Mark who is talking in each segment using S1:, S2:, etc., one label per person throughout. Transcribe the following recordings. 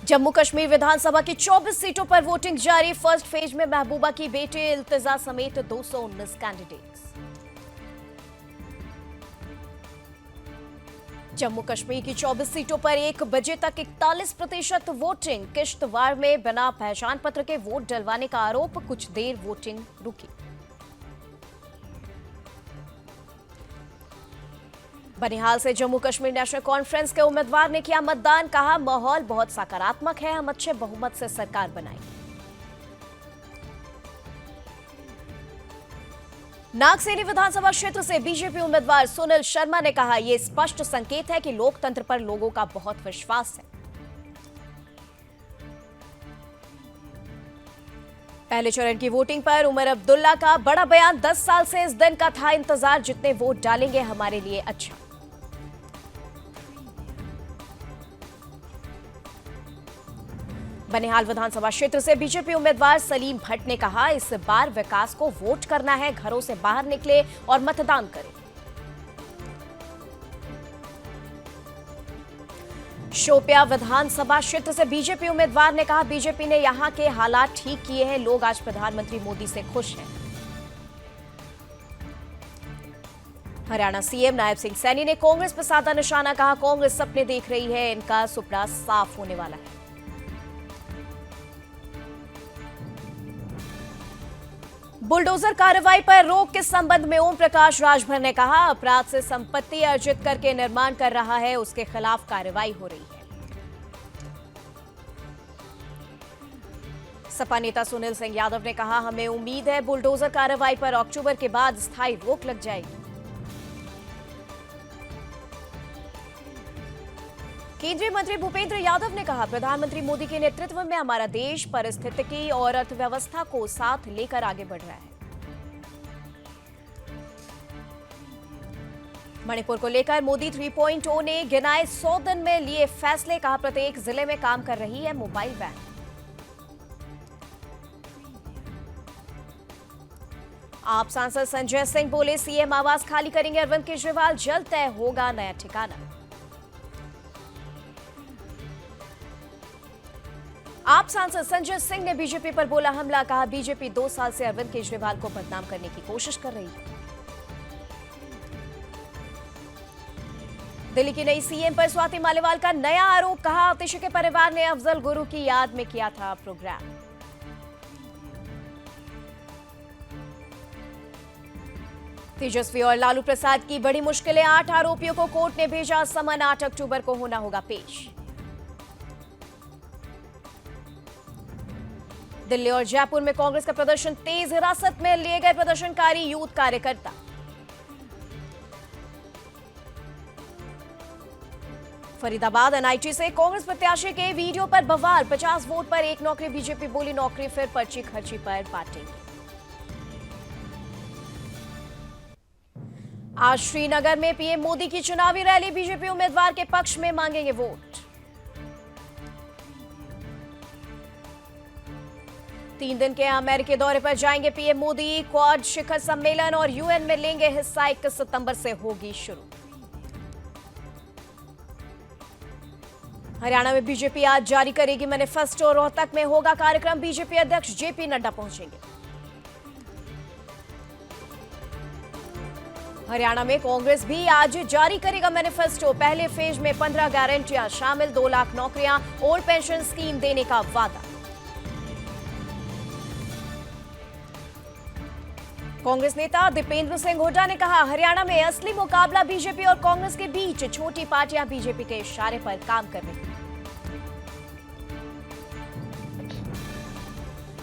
S1: जम्मू कश्मीर विधानसभा की 24 सीटों पर वोटिंग जारी। फर्स्ट फेज में महबूबा की बेटे इल्तिजा समेत 219 कैंडिडेट्स। जम्मू कश्मीर की 24 सीटों पर 1 बजे तक 41% वोटिंग। किश्तवाड़ में बिना पहचान पत्र के वोट डलवाने का आरोप, कुछ देर वोटिंग रुकी। बनिहाल से जम्मू कश्मीर नेशनल कॉन्फ्रेंस के उम्मीदवार ने किया मतदान। कहा, माहौल बहुत सकारात्मक है, हम अच्छे बहुमत से सरकार बनाएंगे। नागसेनी विधानसभा क्षेत्र से बीजेपी उम्मीदवार सुनील शर्मा ने कहा, यह स्पष्ट संकेत है कि लोकतंत्र पर लोगों का बहुत विश्वास है। पहले चरण की वोटिंग पर उमर अब्दुल्ला का बड़ा बयान। 10 साल से इस दिन का था इंतजार, जितने वोट डालेंगे हमारे लिए अच्छा। बनिहाल विधानसभा क्षेत्र से बीजेपी उम्मीदवार सलीम भट्ट ने कहा, इस बार विकास को वोट करना है, घरों से बाहर निकले और मतदान करें। शोपिया विधानसभा क्षेत्र से बीजेपी उम्मीदवार ने कहा, बीजेपी ने यहां के हालात ठीक किए हैं, लोग आज प्रधानमंत्री मोदी से खुश हैं। हरियाणा सीएम नायब सिंह सैनी ने कांग्रेस पर साधा निशाना। कहा, कांग्रेस सपने देख रही है, इनका सुपना साफ होने वाला है। बुलडोजर कार्रवाई पर रोक के संबंध में ओम प्रकाश राजभर ने कहा, अपराध से संपत्ति अर्जित करके निर्माण कर रहा है, उसके खिलाफ कार्रवाई हो रही है। सपा नेता सुनील सिंह यादव ने कहा, हमें उम्मीद है बुलडोजर कार्रवाई पर अक्टूबर के बाद स्थायी रोक लग जाएगी। केंद्रीय मंत्री भूपेंद्र यादव ने कहा, प्रधानमंत्री मोदी के नेतृत्व में हमारा देश पारिस्थितिकी और अर्थव्यवस्था को साथ लेकर आगे बढ़ रहा है। मणिपुर को लेकर मोदी 3.0 ने गिनाए 100 दिन में लिए फैसले। कहा, प्रत्येक जिले में काम कर रही है मोबाइल वैन। आप सांसद संजय सिंह बोले, सीएम आवास खाली करेंगे अरविंद केजरीवाल, जल्द तय होगा नया ठिकाना। आप सांसद संजय सिंह ने बीजेपी पर बोला हमला। कहा, बीजेपी 2 साल से अरविंद केजरीवाल को बदनाम करने की कोशिश कर रही है। दिल्ली की नई सीएम पर स्वाति मालीवाल का नया आरोप। कहा, आतिशी के परिवार ने अफजल गुरु की याद में किया था प्रोग्राम। तेजस्वी और लालू प्रसाद की बड़ी मुश्किलें। 8 आरोपियों को कोर्ट ने भेजा समन। 8 अक्टूबर को होना होगा पेश। दिल्ली और जयपुर में कांग्रेस का प्रदर्शन तेज। हिरासत में लिए गए प्रदर्शनकारी यूथ कार्यकर्ता। फरीदाबाद एनआईटी से कांग्रेस प्रत्याशी के वीडियो पर बवाल। 50 वोट पर 1 नौकरी। बीजेपी बोली, नौकरी फिर पर्ची खर्ची पर बांटेंगे। आज श्रीनगर में पीएम मोदी की चुनावी रैली। बीजेपी उम्मीदवार के पक्ष में मांगेंगे वोट। 3 दिन के अमेरिकी दौरे पर जाएंगे पीएम मोदी। क्वाड शिखर सम्मेलन और यूएन में लेंगे हिस्सा। 21 सितंबर से होगी शुरू। हरियाणा में बीजेपी आज जारी करेगी मैनिफेस्टो। रोहतक में होगा कार्यक्रम। बीजेपी अध्यक्ष जेपी नड्डा पहुंचेंगे। हरियाणा में कांग्रेस भी आज जारी करेगा मैनिफेस्टो। पहले फेज में 15 गारंटियां शामिल। 2 लाख नौकरियां, ओल्ड पेंशन स्कीम देने का वादा। कांग्रेस नेता दीपेंद्र सिंह हुड्डा ने कहा, हरियाणा में असली मुकाबला बीजेपी और कांग्रेस के बीच। छोटी पार्टियां बीजेपी के इशारे पर काम कर रही।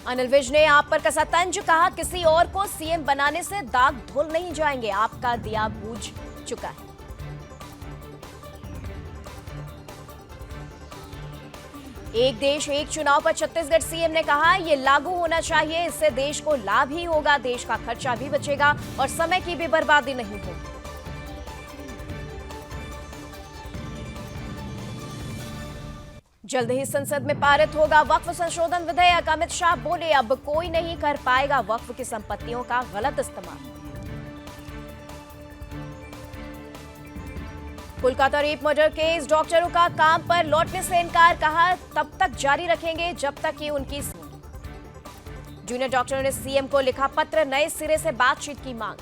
S1: अनिल विज ने आप पर कसा तंज। कहा, किसी और को सीएम बनाने से दाग धुल नहीं जाएंगे, आपका दिया बूझ चुका है। एक देश एक चुनाव पर छत्तीसगढ़ सीएम ने कहा, यह लागू होना चाहिए, इससे देश को लाभ ही होगा, देश का खर्चा भी बचेगा और समय की भी बर्बादी नहीं होगी। जल्द ही संसद में पारित होगा वक्फ संशोधन विधेयक। अमित शाह बोले, अब कोई नहीं कर पाएगा वक्फ की संपत्तियों का गलत इस्तेमाल। कोलकाता रेप मर्डर केस, डॉक्टरों का काम पर लौटने से इनकार, कहा तब तक जारी रखेंगे जब तक कि उनकी जूनियर डॉक्टरों ने सीएम को लिखा पत्र, नए सिरे से बातचीत की मांग।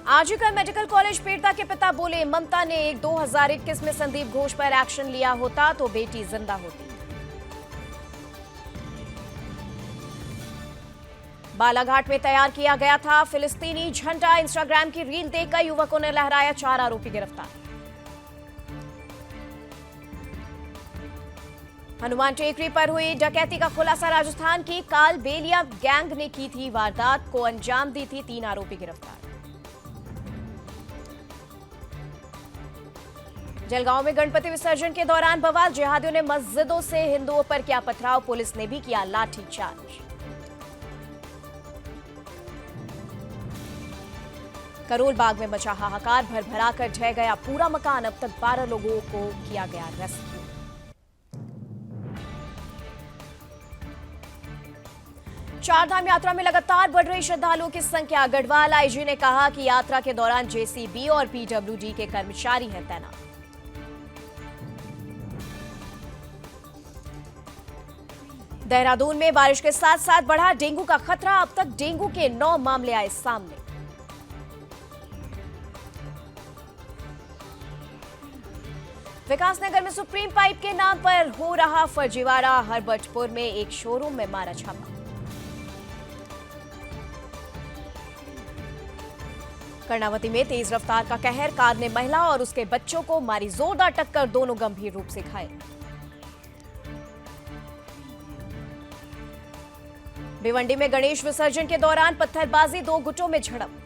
S1: आजीकर मेडिकल कॉलेज पीड़िता के पिता बोले, ममता ने 2021 में संदीप घोष पर एक्शन लिया होता तो बेटी जिंदा होती। बालाघाट में तैयार किया गया था फिलिस्तीनी झंडा, इंस्टाग्राम की रील देखकर युवकों ने लहराया, 4 आरोपी गिरफ्तार। हनुमान टेकरी पर हुई डकैती का खुलासा, राजस्थान की कालबेलिया गैंग ने की थी वारदात को अंजाम दी थी, 3 आरोपी गिरफ्तार। जलगांव में गणपति विसर्जन के दौरान बवाल, जिहादियों ने मस्जिदों से हिंदुओं पर किया पथराव, पुलिस ने भी किया लाठीचार्ज। करोल बाग में मचा हाहाकार, भर कर ढह गया पूरा मकान, अब तक 12 लोगों को किया गया रेस्क्यू। चारधाम यात्रा में लगातार बढ़ रही श्रद्धालुओं की संख्या, गढ़वाल आईजी ने कहा कि यात्रा के दौरान जेसीबी और पीडब्ल्यूडी के कर्मचारी हैं तैनात। देहरादून में बारिश के साथ साथ बढ़ा डेंगू का खतरा, अब तक डेंगू के 9 मामले आए सामने। विकासनगर में सुप्रीम पाइप के नाम पर हो रहा फर्जीवाड़ा, हरबटपुर में एक शोरूम में मारा छापा। कर्णावती में तेज रफ्तार का कहर, कार ने महिला और उसके बच्चों को मारी जोरदार टक्कर, दोनों गंभीर रूप से घायल। भिवंडी में गणेश विसर्जन के दौरान पत्थरबाजी, 2 गुटों में झड़प।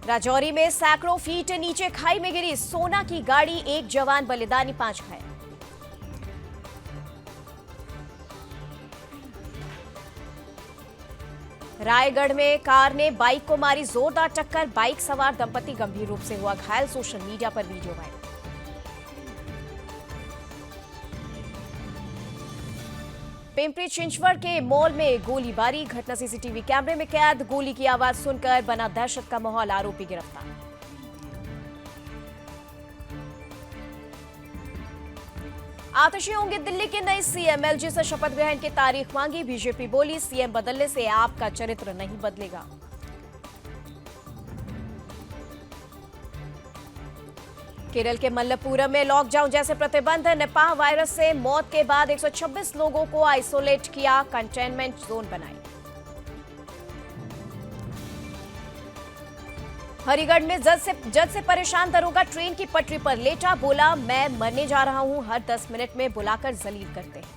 S1: राजौरी में सैकड़ों फीट नीचे खाई में गिरी सोना की गाड़ी, 1 जवान बलिदानी, 5 घायल। रायगढ़ में कार ने बाइक को मारी जोरदार टक्कर, बाइक सवार दंपति गंभीर रूप से हुआ घायल, सोशल मीडिया पर वीडियो वायरल। पिंपरी चिंचवड़ के मॉल में गोलीबारी, घटना सीसीटीवी कैमरे में कैद, गोली की आवाज सुनकर बना दहशत का माहौल, आरोपी गिरफ्तार। आतिशी होंगे दिल्ली के नए सीएम, एलजी से शपथ ग्रहण की तारीख मांगी, बीजेपी बोली सीएम बदलने से आपका चरित्र नहीं बदलेगा। केरल के मल्लपुरम में लॉकडाउन जैसे प्रतिबंध, निपाह वायरस से मौत के बाद 126 लोगों को आइसोलेट किया, कंटेनमेंट जोन बनाई। हरिगढ़ में जज से परेशान दरोगा ट्रेन की पटरी पर लेटा, बोला मैं मरने जा रहा हूं, हर 10 मिनट में बुलाकर जलील करते हैं।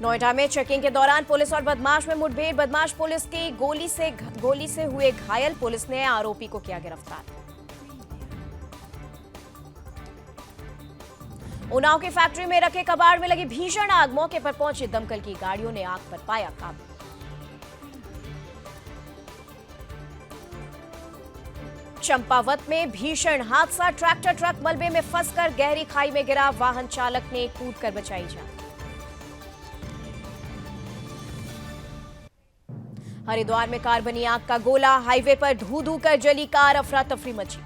S1: नोएडा में चेकिंग के दौरान पुलिस और बदमाश में मुठभेड़, बदमाश पुलिस की गोली से हुए घायल, पुलिस ने आरोपी को किया गिरफ्तार। उन्नाव की फैक्ट्री में रखे कबाड़ में लगी भीषण आग, मौके पर पहुंची दमकल की गाड़ियों ने आग पर पाया काबू। चंपावत में भीषण हादसा, ट्रक मलबे में फंसकर गहरी खाई में गिरा, वाहन चालक ने कूदकर बचाई जान। हरिद्वार में कार बनी आग का गोला, हाईवे पर धू धू कर जली कार, अफरा तफरी मची।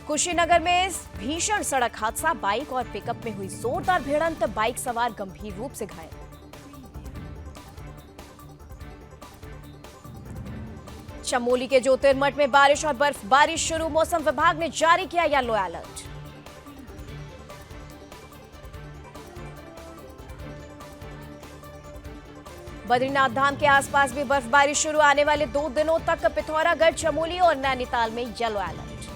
S1: कुशीनगर में भीषण सड़क हादसा, बाइक और पिकअप में हुई जोरदार भिड़ंत, बाइक सवार गंभीर रूप से घायल। चमोली के ज्योतिर्मठ में बारिश और बर्फबारी शुरू, मौसम विभाग ने जारी किया येलो अलर्ट। बद्रीनाथ धाम के आसपास भी बर्फबारी शुरू, आने वाले 2 दिनों तक पिथौरागढ़, चमोली और नैनीताल में येलो अलर्ट।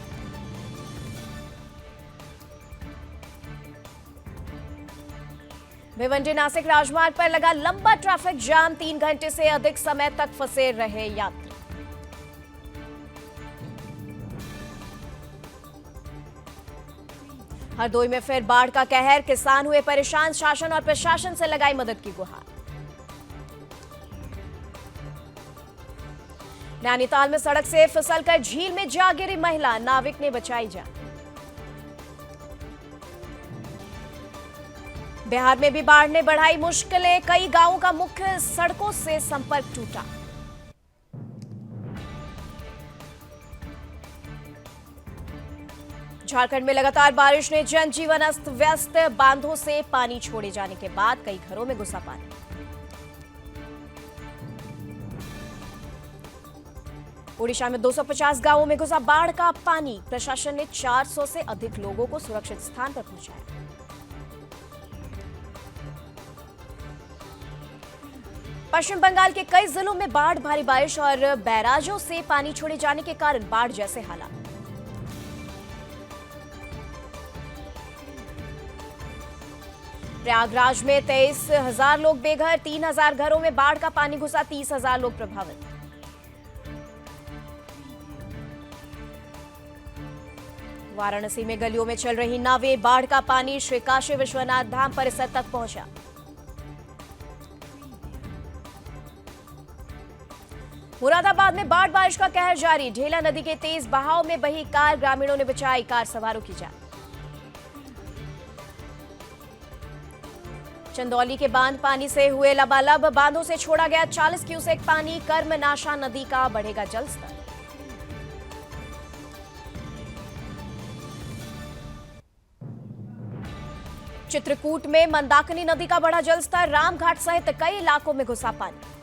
S1: भिवंडी नासिक राजमार्ग पर लगा लंबा ट्रैफिक जाम, 3 घंटे से अधिक समय तक फंसे रहे यात्री। हरदोई में फिर बाढ़ का कहर, किसान हुए परेशान, शासन और प्रशासन से लगाई मदद की गुहार। नैनीताल में सड़क से फिसलकर झील में जा गिरी महिला, नाविक ने बचाई जान। बिहार में भी बाढ़ ने बढ़ाई मुश्किलें, कई गांवों का मुख्य सड़कों से संपर्क टूटा। झारखंड में लगातार बारिश ने जनजीवन अस्त व्यस्त, बांधों से पानी छोड़े जाने के बाद कई घरों में घुसा पानी। ओडिशा में 250 गांवों में घुसा बाढ़ का पानी, प्रशासन ने 400 से अधिक लोगों को सुरक्षित स्थान पर पहुंचाया। पश्चिम बंगाल के कई जिलों में बाढ़, भारी बारिश और बैराजों से पानी छोड़े जाने के कारण बाढ़ जैसे हालात। प्रयागराज में 23,000 लोग बेघर, 3,000 घरों में बाढ़ का पानी घुसा, 30,000 लोग प्रभावित। वाराणसी में गलियों में चल रही नावें, बाढ़ का पानी श्री काशी विश्वनाथ धाम परिसर तक पहुंचा। मुरादाबाद में बाढ़ बारिश का कहर जारी, ढेला नदी के तेज बहाव में बही कार, ग्रामीणों ने बचाई कार सवारों की जान। चंदौली के बांध पानी से हुए लबालब, बांधों से छोड़ा गया 40 क्यूसेक पानी, कर्मनाशा नदी का बढ़ेगा जलस्तर। चित्रकूट में मंदाकिनी नदी का बढ़ा जलस्तर, रामघाट सहित कई इलाकों में घुसा पानी।